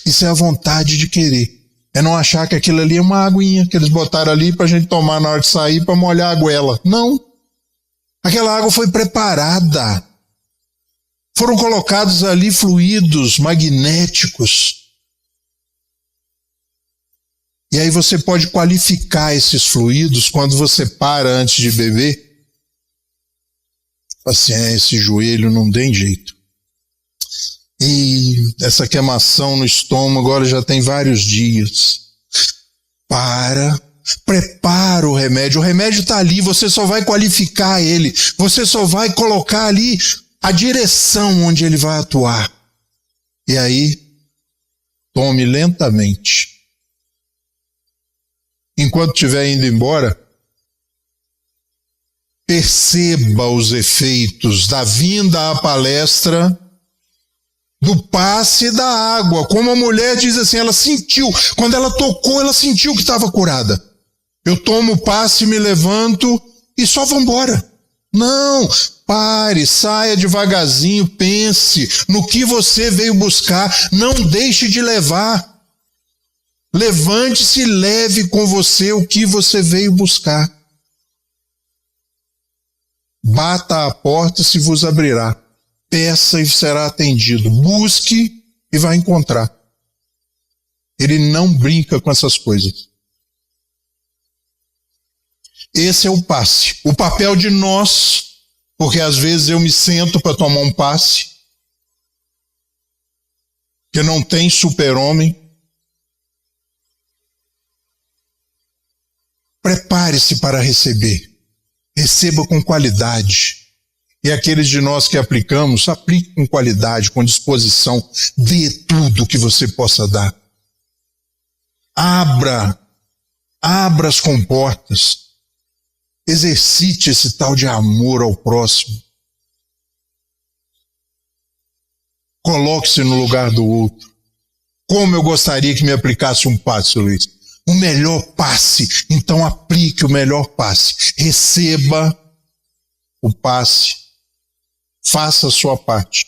Isso é a vontade de querer. É não achar que aquilo ali é uma aguinha que eles botaram ali pra gente tomar na hora de sair pra molhar a goela. Não. Aquela água foi preparada. Foram colocados ali fluidos magnéticos. E aí você pode qualificar esses fluidos quando você para antes de beber. Assim, esse joelho não tem jeito. E essa queimação no estômago agora já tem vários dias. Prepara o remédio está ali, você só vai qualificar ele, você só vai colocar ali a direção onde ele vai atuar. E aí, tome lentamente. Enquanto estiver indo embora, perceba os efeitos da vinda à palestra do passe da água. Como a mulher diz assim, ela sentiu, quando ela tocou, ela sentiu que estava curada. Eu tomo o passe, me levanto e só vou embora. Não, pare, saia devagarzinho, pense no que você veio buscar, não deixe de levar. Levante-se e leve com você o que você veio buscar. Bata à porta, se vos abrirá. Peça e será atendido. Busque e vai encontrar. Ele não brinca com essas coisas. Esse é o passe. O papel de nós, porque às vezes eu me sento para tomar um passe, que não tem super-homem. Prepare-se para receber. Receba com qualidade. E aqueles de nós que aplicamos, aplique com qualidade, com disposição. Dê tudo que você possa dar. Abra as comportas. Exercite esse tal de amor ao próximo. Coloque-se no lugar do outro. Como eu gostaria que me aplicasse um passe, Luiz. O melhor passe. Então aplique o melhor passe. Receba o passe. Faça a sua parte.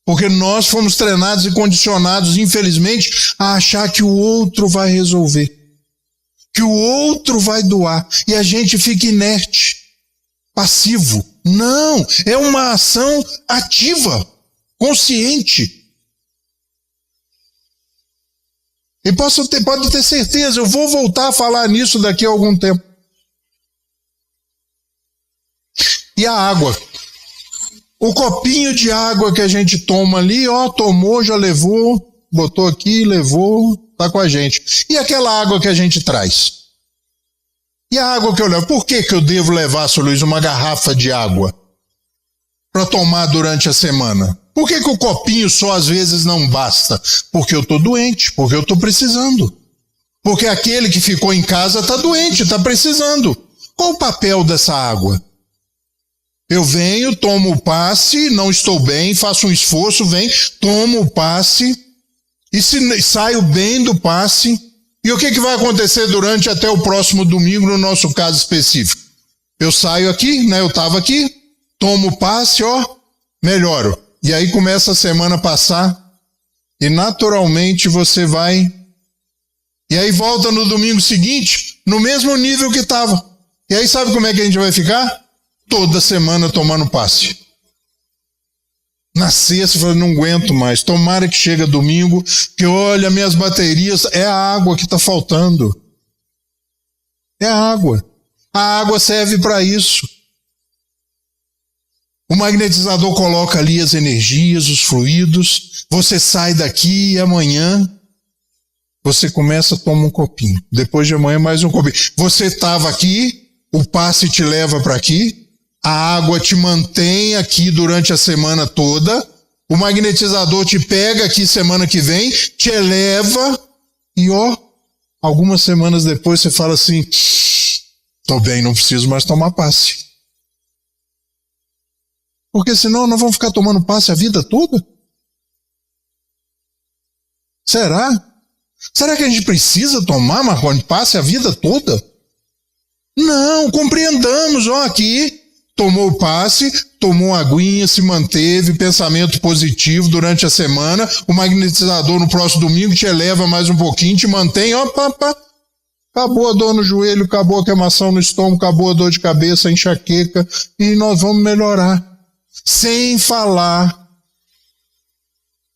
Porque nós fomos treinados e condicionados, infelizmente, a achar que o outro vai resolver. Que o outro vai doar. E a gente fica inerte, passivo. Não, é uma ação ativa, consciente. E pode ter certeza, eu vou voltar a falar nisso daqui a algum tempo. E a água? O copinho de água que a gente toma ali, tomou, já levou, botou aqui, levou, tá com a gente. E aquela água que a gente traz? E a água que eu levo? Por que eu devo levar, Sr. Luiz, uma garrafa de água para tomar durante a semana? Por que o copinho só às vezes não basta? Porque eu estou doente, porque eu estou precisando. Porque aquele que ficou em casa está doente, está precisando. Qual o papel dessa água? Eu venho, tomo o passe, não estou bem, faço um esforço, venho, tomo o passe, e se saio bem do passe, e o que vai acontecer durante até o próximo domingo, no nosso caso específico? Eu saio aqui, eu estava aqui, tomo o passe, melhoro. E aí começa a semana a passar, e naturalmente você vai, e aí volta no domingo seguinte, no mesmo nível que estava. E aí sabe como é que a gente vai ficar? Toda semana tomando passe. Na sexta, eu falei, não aguento mais. Tomara que chega domingo, que olha, minhas baterias, é a água que está faltando. É a água. A água serve para isso. O magnetizador coloca ali as energias, os fluidos. Você sai daqui e amanhã você começa a tomar um copinho. Depois de amanhã, mais um copinho. Você estava aqui, o passe te leva para aqui. A água te mantém aqui durante a semana toda, o magnetizador te pega aqui semana que vem, te eleva e algumas semanas depois você fala assim, tô bem, não preciso mais tomar passe. Porque senão nós vamos ficar tomando passe a vida toda? Será? Será que a gente precisa tomar, Marconi, passe a vida toda? Não, compreendamos, aqui... Tomou o passe, tomou a aguinha, se manteve, pensamento positivo durante a semana, o magnetizador no próximo domingo te eleva mais um pouquinho, te mantém, Acabou a dor no joelho, acabou a queimação no estômago, acabou a dor de cabeça, a enxaqueca, e nós vamos melhorar. Sem falar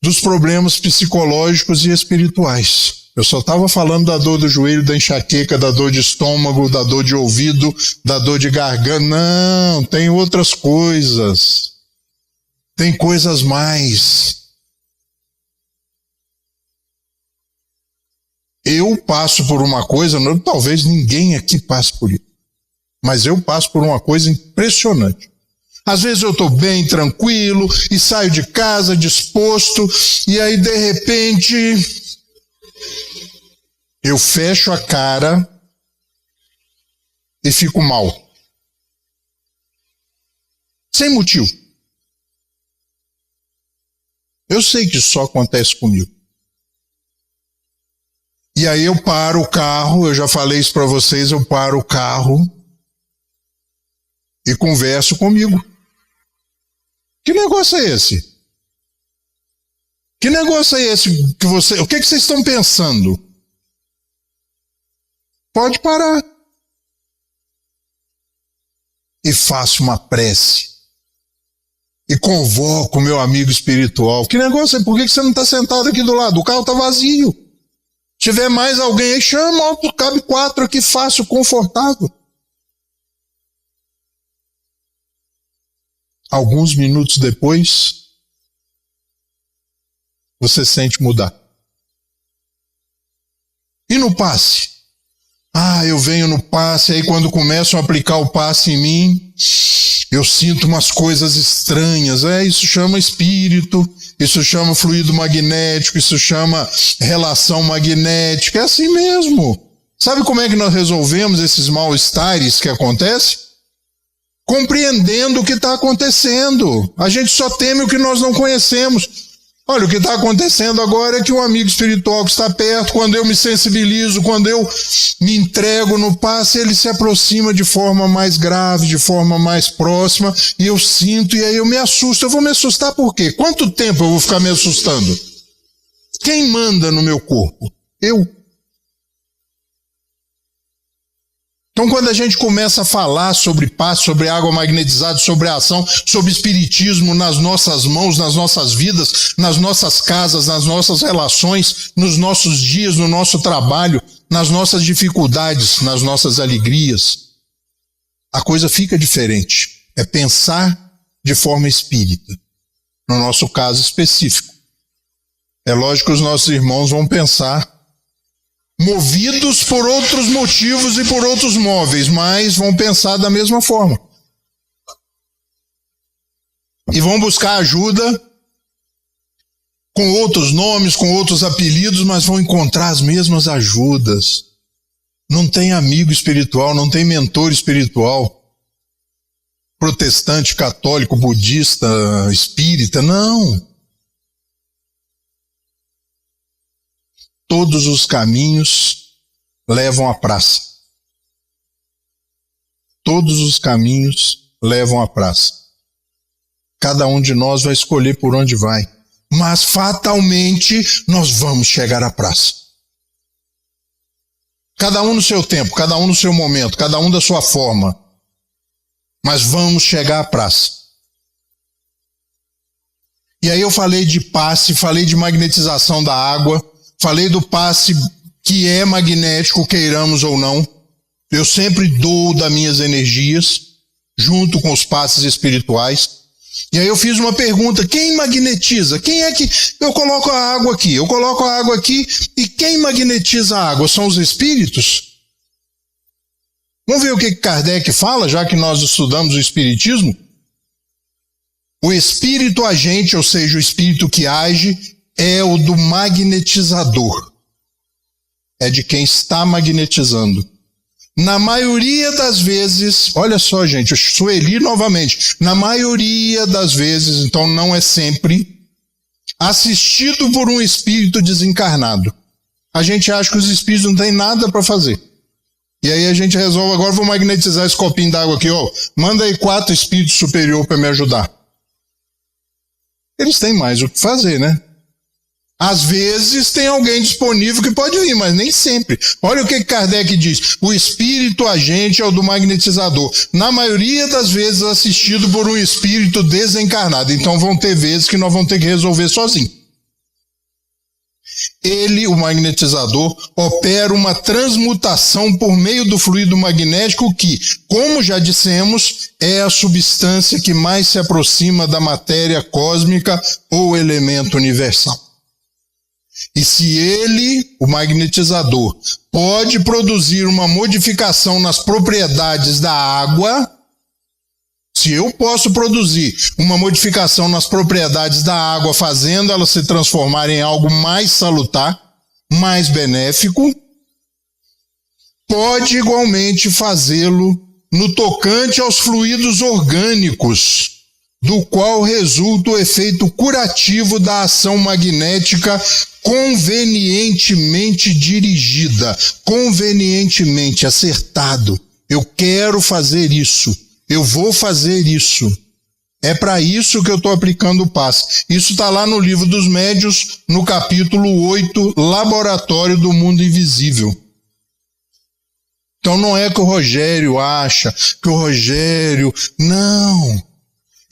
dos problemas psicológicos e espirituais. Eu só estava falando da dor do joelho, da enxaqueca, da dor de estômago, da dor de ouvido, da dor de garganta. Não, tem outras coisas. Tem coisas mais. Eu passo por uma coisa, talvez ninguém aqui passe por isso, mas eu passo por uma coisa impressionante. Às vezes eu estou bem, tranquilo, e saio de casa disposto, e aí de repente eu fecho a cara e fico mal. Sem motivo. Eu sei que isso só acontece comigo. E aí eu paro o carro, eu já falei isso para vocês, eu paro o carro e converso comigo. Que negócio é esse? Que negócio é esse que você... O que vocês estão pensando? Pode parar. E faço uma prece. E convoco o meu amigo espiritual. Que negócio é? Por que você não está sentado aqui do lado? O carro está vazio. Se tiver mais alguém aí, chama, cabe 4 aqui, fácil, confortável. Alguns minutos depois, você sente mudar. E no passe? Eu venho no passe, aí quando começam a aplicar o passe em mim, eu sinto umas coisas estranhas. Isso chama espírito, isso chama fluido magnético, isso chama relação magnética, é assim mesmo. Sabe como é que nós resolvemos esses mal-estares que acontecem? Compreendendo o que está acontecendo. A gente só teme o que nós não conhecemos. Olha, o que está acontecendo agora é que um amigo espiritual que está perto, quando eu me sensibilizo, quando eu me entrego no passe, ele se aproxima de forma mais grave, de forma mais próxima, e eu sinto, e aí eu me assusto. Eu vou me assustar por quê? Quanto tempo eu vou ficar me assustando? Quem manda no meu corpo? Eu. Então, quando a gente começa a falar sobre passe, sobre água magnetizada, sobre a ação, sobre espiritismo nas nossas mãos, nas nossas vidas, nas nossas casas, nas nossas relações, nos nossos dias, no nosso trabalho, nas nossas dificuldades, nas nossas alegrias, a coisa fica diferente. É pensar de forma espírita, no nosso caso específico. É lógico que os nossos irmãos vão pensar movidos por outros motivos e por outros móveis, mas vão pensar da mesma forma. E vão buscar ajuda com outros nomes, com outros apelidos, mas vão encontrar as mesmas ajudas. Não tem amigo espiritual, não tem mentor espiritual. Protestante, católico, budista, espírita, não. Todos os caminhos levam à praça. Todos os caminhos levam à praça. Cada um de nós vai escolher por onde vai. Mas fatalmente nós vamos chegar à praça. Cada um no seu tempo, cada um no seu momento, cada um da sua forma. Mas vamos chegar à praça. E aí eu falei de passe, falei de magnetização da água, falei do passe que é magnético, queiramos ou não. Eu sempre dou das minhas energias, junto com os passes espirituais. E aí eu fiz uma pergunta, quem magnetiza? Quem é que... Eu coloco a água aqui, e quem magnetiza a água? São os espíritos? Vamos ver o que Kardec fala, já que nós estudamos o espiritismo? O espírito agente, ou seja, o espírito que age, é o do magnetizador. É de quem está magnetizando. Na maioria das vezes, olha só gente, Sueli novamente, na maioria das vezes, então não é sempre, assistido por um espírito desencarnado. A gente acha que os espíritos não têm nada para fazer. E aí a gente resolve, agora vou magnetizar esse copinho d'água aqui, manda aí 4 espíritos superiores para me ajudar. Eles têm mais o que fazer, né? Às vezes tem alguém disponível que pode vir, mas nem sempre. Olha o que Kardec diz. O espírito agente é o do magnetizador. Na maioria das vezes assistido por um espírito desencarnado. Então vão ter vezes que nós vamos ter que resolver sozinho. Ele, o magnetizador, opera uma transmutação por meio do fluido magnético que, como já dissemos, é a substância que mais se aproxima da matéria cósmica ou elemento universal. E se ele, o magnetizador, pode produzir uma modificação nas propriedades da água, se eu posso produzir uma modificação nas propriedades da água, fazendo ela se transformar em algo mais salutar, mais benéfico, pode igualmente fazê-lo no tocante aos fluidos orgânicos, do qual resulta o efeito curativo da ação magnética convenientemente dirigida, convenientemente acertado. Eu quero fazer isso, eu vou fazer isso. É para isso que eu estou aplicando o passe. Isso está lá no Livro dos Médiuns, no capítulo 8, Laboratório do Mundo Invisível. Então não é que o Rogério acha, que o Rogério... Não...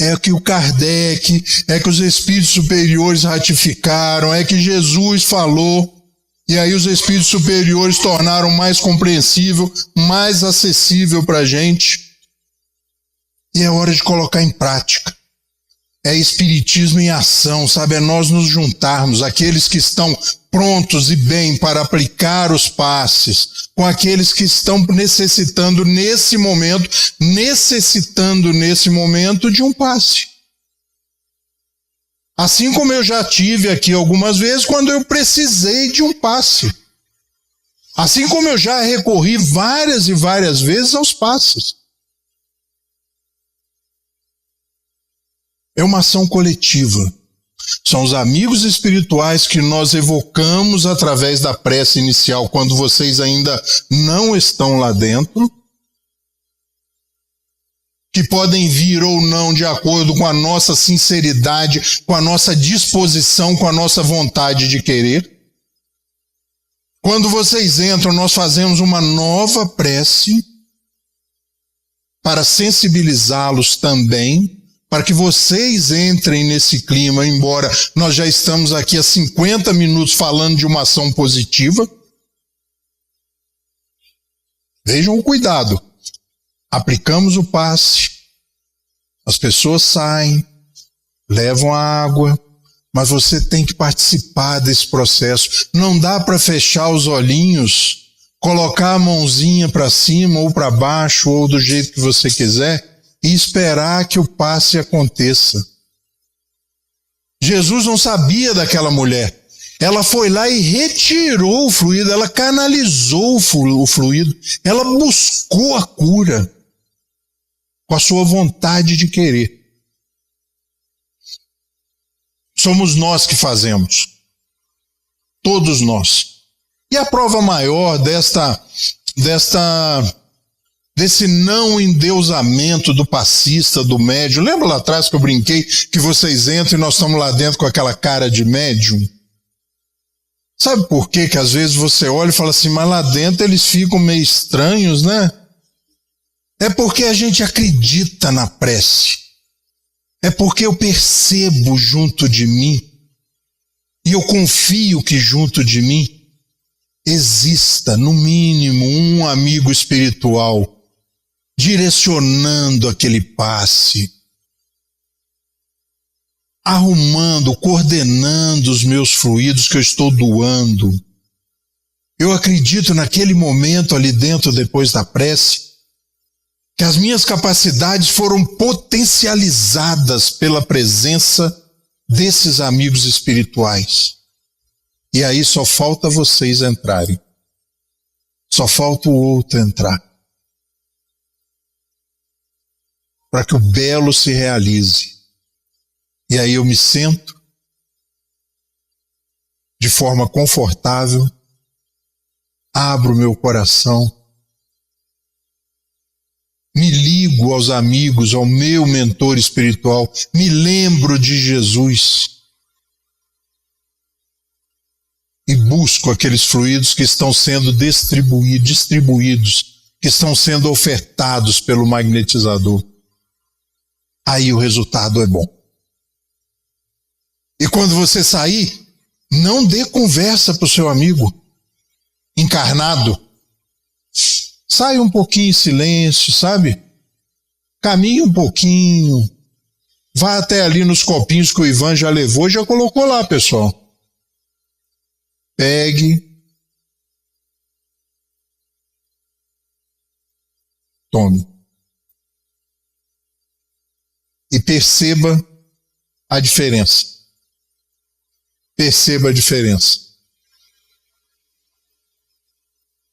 É que o Kardec, é que os espíritos superiores ratificaram, é que Jesus falou, e aí os espíritos superiores tornaram mais compreensível, mais acessível para a gente. E é hora de colocar em prática. É espiritismo em ação, sabe? É nós nos juntarmos, aqueles que estão prontos e bem para aplicar os passes, com aqueles que estão necessitando nesse momento de um passe. Assim como eu já tive aqui algumas vezes quando eu precisei de um passe. Assim como eu já recorri várias e várias vezes aos passes. É uma ação coletiva. São os amigos espirituais que nós evocamos através da prece inicial, quando vocês ainda não estão lá dentro, que podem vir ou não de acordo com a nossa sinceridade, com a nossa disposição, com a nossa vontade de querer. Quando vocês entram, nós fazemos uma nova prece para sensibilizá-los também, para que vocês entrem nesse clima, embora nós já estamos aqui há 50 minutos falando de uma ação positiva. Vejam o cuidado. Aplicamos o passe, as pessoas saem, levam a água, mas você tem que participar desse processo. Não dá para fechar os olhinhos, colocar a mãozinha para cima ou para baixo, ou do jeito que você quiser, e esperar que o passe aconteça. Jesus não sabia daquela mulher. Ela foi lá e retirou o fluido, ela canalizou o fluido, ela buscou a cura com a sua vontade de querer. Somos nós que fazemos. Todos nós. E a prova maior desse não endeusamento do passista, do médium. Lembra lá atrás que eu brinquei que vocês entram e nós estamos lá dentro com aquela cara de médium? Sabe por quê? Que às vezes você olha e fala assim, mas lá dentro eles ficam meio estranhos, né? É porque a gente acredita na prece. É porque eu percebo junto de mim e eu confio que junto de mim exista, no mínimo, um amigo espiritual direcionando aquele passe, arrumando, coordenando os meus fluidos que eu estou doando. Eu acredito naquele momento ali dentro, depois da prece, que as minhas capacidades foram potencializadas pela presença desses amigos espirituais. E aí só falta vocês entrarem. Só falta o outro entrar. Para que o belo se realize. E aí eu me sento de forma confortável, abro meu coração, me ligo aos amigos, ao meu mentor espiritual, me lembro de Jesus. e busco aqueles fluidos que estão sendo distribuídos, que estão sendo ofertados pelo magnetizador. Aí o resultado é bom. E quando você sair, não dê conversa para o seu amigo encarnado. Sai um pouquinho em silêncio, sabe? Caminhe um pouquinho. Vá até ali nos copinhos que o Ivan já levou e já colocou lá, pessoal. Pegue. Tome. E perceba a diferença. Perceba a diferença.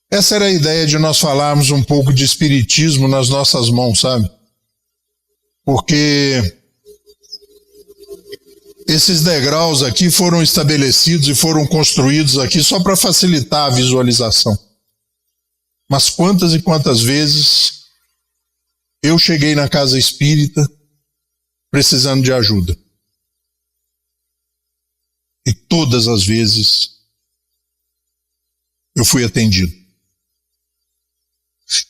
Essa era a ideia de nós falarmos um pouco de espiritismo nas nossas mãos, sabe? Porque esses degraus aqui foram estabelecidos e foram construídos aqui só para facilitar a visualização. Mas quantas e quantas vezes eu cheguei na casa espírita precisando de ajuda. E todas as vezes eu fui atendido.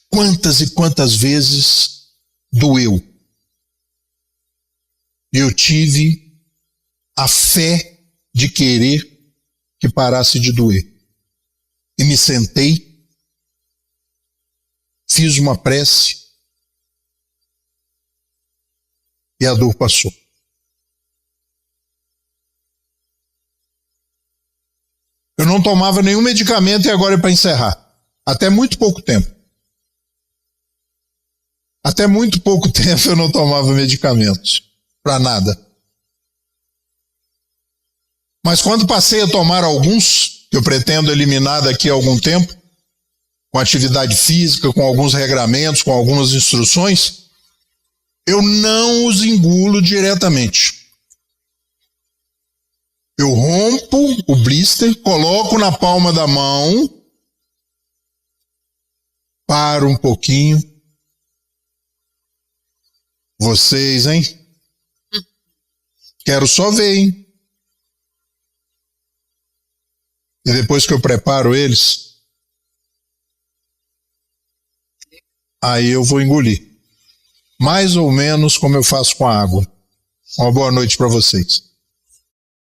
Quantas e quantas vezes doeu. E eu tive a fé de querer que parasse de doer. E me sentei, fiz uma prece e a dor passou. Eu não tomava nenhum medicamento e agora é para encerrar. Até muito pouco tempo. Até muito pouco tempo eu não tomava medicamentos. Para nada. Mas quando passei a tomar alguns, que eu pretendo eliminar daqui a algum tempo, com atividade física, com alguns regramentos, com algumas instruções, eu não os engulo diretamente. Eu rompo o blister, coloco na palma da mão, paro um pouquinho. Vocês, hein? Quero só ver, hein? E depois que eu preparo eles, aí eu vou engolir. Mais ou menos como eu faço com a água. Uma boa noite para vocês.